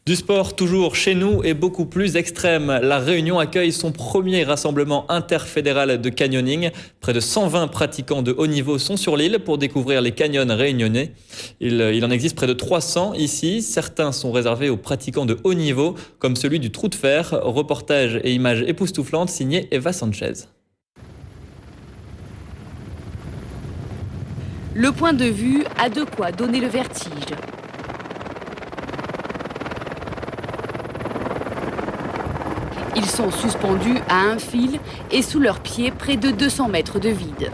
Du sport toujours chez nous et beaucoup plus extrême. La Réunion accueille son premier rassemblement interfédéral de canyoning. Près de 120 pratiquants de haut niveau sont sur l'île pour découvrir les canyons réunionnais. Il en existe près de 300 ici. Certains sont réservés aux pratiquants de haut niveau, comme celui du Trou de Fer. Reportage et images époustouflantes signé Eva Sanchez. Le point de vue a de quoi donner le vertige. Ils sont suspendus à un fil et sous leurs pieds près de 200 mètres de vide.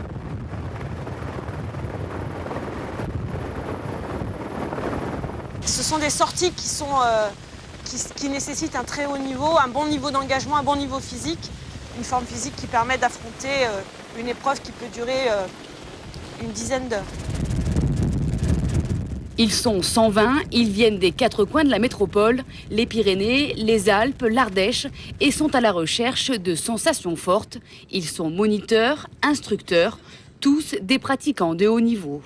Ce sont des sorties qui nécessitent un très haut niveau, un bon niveau d'engagement, un bon niveau physique, une forme physique qui permet d'affronter une épreuve qui peut durer une dizaine d'heures. Ils sont 120, ils viennent des 4 coins de la métropole, les Pyrénées, les Alpes, l'Ardèche et sont à la recherche de sensations fortes. Ils sont moniteurs, instructeurs, tous des pratiquants de haut niveau.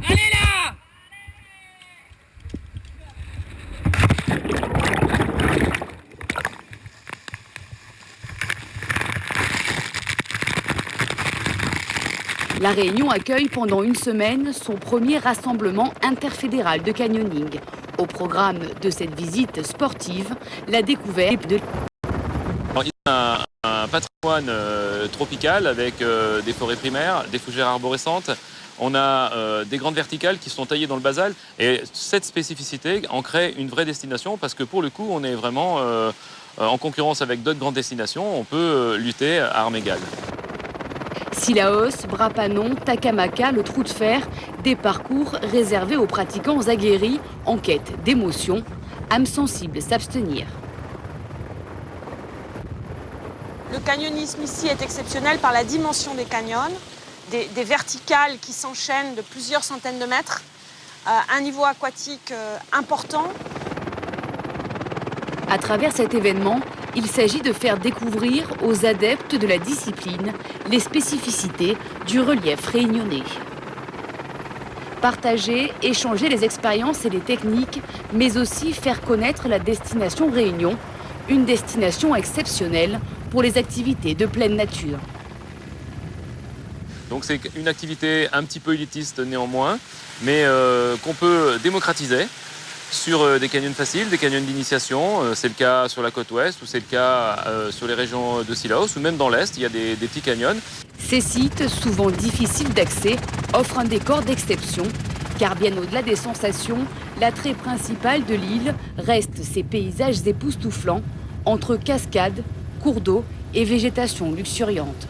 Allez là! La Réunion accueille pendant une semaine son premier rassemblement interfédéral de canyoning. Au programme de cette visite sportive, la découverte de... Il y a un patrimoine tropical avec des forêts primaires, des fougères arborescentes. On a des grandes verticales qui sont taillées dans le basalte. Et cette spécificité en crée une vraie destination parce que pour le coup, on est vraiment en concurrence avec d'autres grandes destinations. On peut lutter à armes égales. Sillaos, Brapanon, Takamaka, le Trou de Fer, des parcours réservés aux pratiquants aguerris en quête d'émotion, âmes sensibles s'abstenir. Le canyonisme ici est exceptionnel par la dimension des canyons, des verticales qui s'enchaînent de plusieurs centaines de mètres, un niveau aquatique important. À travers cet événement, il s'agit de faire découvrir aux adeptes de la discipline les spécificités du relief réunionnais. Partager, échanger les expériences et les techniques, mais aussi faire connaître la destination Réunion, une destination exceptionnelle pour les activités de pleine nature. Donc c'est une activité un petit peu élitiste néanmoins, mais qu'on peut démocratiser sur des canyons faciles, des canyons d'initiation. C'est le cas sur la côte ouest ou c'est le cas sur les régions de Sillaos ou même dans l'est, il y a des petits canyons. Ces sites, souvent difficiles d'accès, offrent un décor d'exception, car bien au-delà des sensations, l'attrait principal de l'île reste ses paysages époustouflants, entre cascades, cours d'eau et végétation luxuriante.